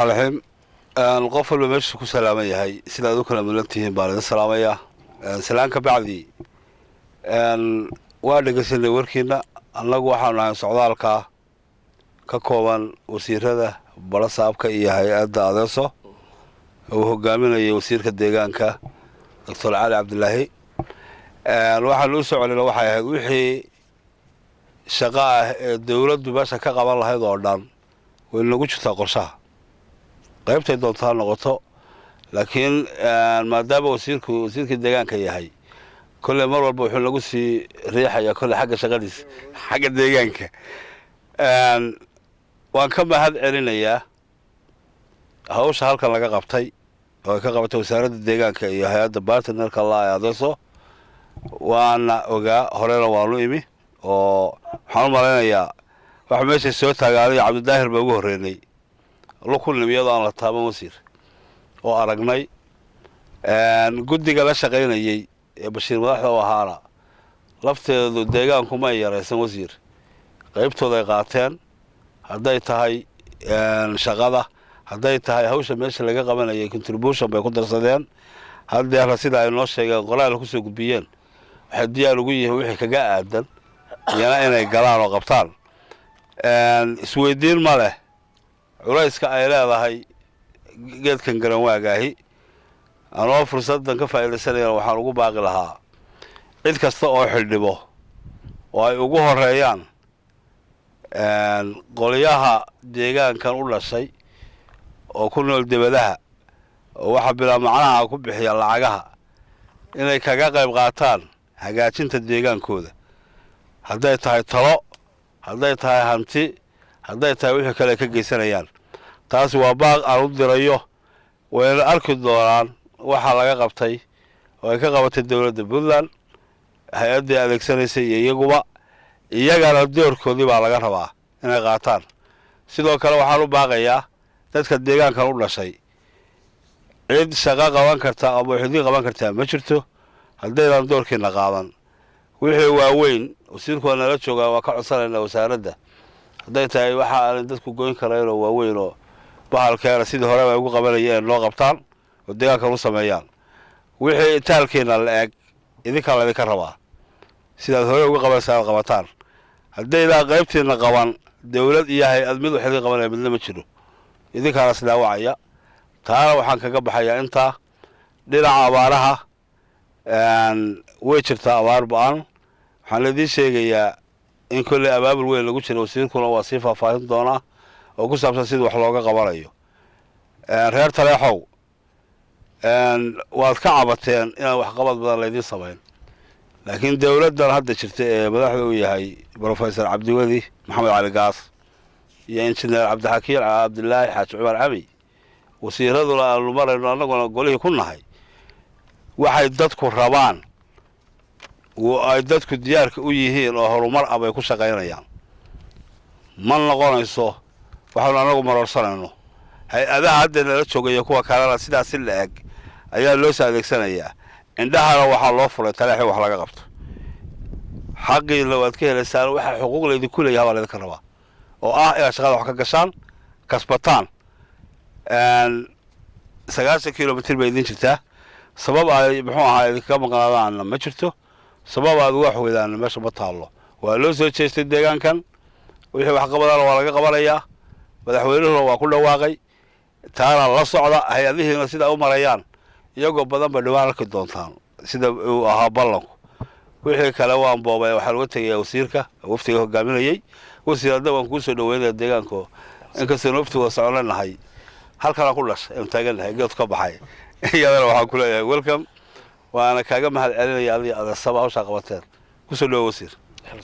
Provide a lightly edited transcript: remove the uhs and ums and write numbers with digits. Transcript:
الحين القفل بمشي كسلامية هاي سلا ذكر ملتهم بعد السلامية سلام كبعدي وارد قصدي وركينا الله وحنا سعودالك ككوان وسير هذا بلا صاحبك إياه هاي أدى أدرسه وهو قامنا يوسير كديجانك دكتور علي عبد الله الواحد لوسع على الواحد وحي شقاء الدولة بس كقبل الله هذا أردان وإنه قلت تقرصها قيبت الدولة نقطة لكن ما دام وسيرك الدجان كيهاي كل مرة بروح نقول في ريحة يا كل حاجة شغاليس حاجة دجانك وان كم هذا علينا إياه هوش هالك لقى قبتي وكقبت وسارة الدجان كيهاي دبارت إن الله يعذسه وأنا وجا هريرة وانويمي وحنا مرينا يا وحماش السوت قال عبد الداهر بوجه ريني لو كل ميضا على الطابة وسير وأرجني قدي قال شقينا بشير مدحه وهارا لفت الدجان كما يرسم وزير قيبته ذقاتين هديت هاي شغلة هديت هاي هوش ماشي اللي قبنا كنتربوشن بيقدر صدين هذا رصيد على النص قلال كوسو قبيين حديا لقيه وحي كجاء عدل يعني أنا قلال وقبطان سويدين ماله عريس كأيلا هاي قد كان قرنوا جاهي أنا فرصة كفاية لسنة وحنقول باقي لها إذ كستوى حلبه ويقوه الريان قلياها ديجان كان ولا شيء وكنا الدبلها وحبنا معناها كبحي العجها إنه كجاء قاتان حاجات أنت ديجان كوده هذا يتهاي طلاق هذا يتهاي همتي هذا يتهاي وحي كلا كجيسانيان taas waa baaq aan u dirayo wayna arki doonaan waxa laga qabtay oo ay ka qabatay dawladda Puntland hay'adda adeegsanaysa iyaguba iyagana doorkoodii baa laga rabaa inay qaataan sidoo kale waxaan u baaqayaa dadka deegaanka u dhashay cid shaqo qaban karta ama xidhi qaban karta ma jirto haddaydan doorkiina qaadan wixii waaweyn wasiirku nala jooga waa ka codsanayna wasaaradda hadday tahay waxa aan dadku goyn kareen oo waaweyn oo bahalkeena sidii hore ay ugu qabanayeen loo qabtaan oo deegaanka u sameeyaan wixii taalkeena la eeg idinka la idinka rabaa sidaad hore ugu qabanaysaa qabataan haddaydan qaybteena qaban dawlad iyo hay'ad mid wax idin qabanaya midna ma jiro idinkaana sidaa wacaya taana waxaan kaga baxayaa intaa dhinaca abaaraha way jirtaa abaar ba'an waxaan idin sheegayaa in kulli abaabul weyn lagu jiro wasiirkuna waa sii faahfaahin doonaa oo ku saabsan sida wax looga qabanayo reer taleexow waad ka cabateen inaan wax qabad badan leedin sameyn laakiin dawladdan hadda jirta ee madaxda uu yahay professor Cabdiwadi Maxamed Cali Gaas iyo injineer Cabdixakiin Cabdullaahi Xaaji Cumar Cami wasiiraduna aanu marayno annaguna golihii ku nahay waxay dadku rabaan ay dadku diyaarka u yihiin oo horumar ay ku shaqaynayaan ma noqonayso waxaan anagu marorsanayno hay'adaha hadda la joogay kuwa kale sidaas la eg ayaa loo adeegsanayaa indhahana waxa loo furay taleexi wax laga qabto xaqii la wad ka helaysaan waxa xuquuq leedii ku leeyahay walaal ka rabaa oo ah in shaqada wax ka gashaan kasbataan 9 kiiloomitir bay idin jirtaa sabab ay muxuu ahaa ka maqnaadaan ma jirto sabab aad wax weydaan meesha ma taalo waa loo soo jeestay deegaankan wixii wax qabadana waa laga qabanayaa madaxweynuhu waa ku dhawaaqay taana la socda hay'adihiina sida u marayaan iyagoo badan ba dhawaan arki doontaan sida uu ahaa ballanku wixii kale waan boobay waxa lagu tagay wasiirka waftiga hogaaminayay wasiirada waan ku soo dhaweeyay deegaanka inkastoo waftiga soconahay halkan ku dhashay in taaganahay geed ka baxay iyadana waxaan ku leeyahay welcome وانا كاغا mahad celinaya adiga sabab hawsha qabateen ku soo dhaw wasiir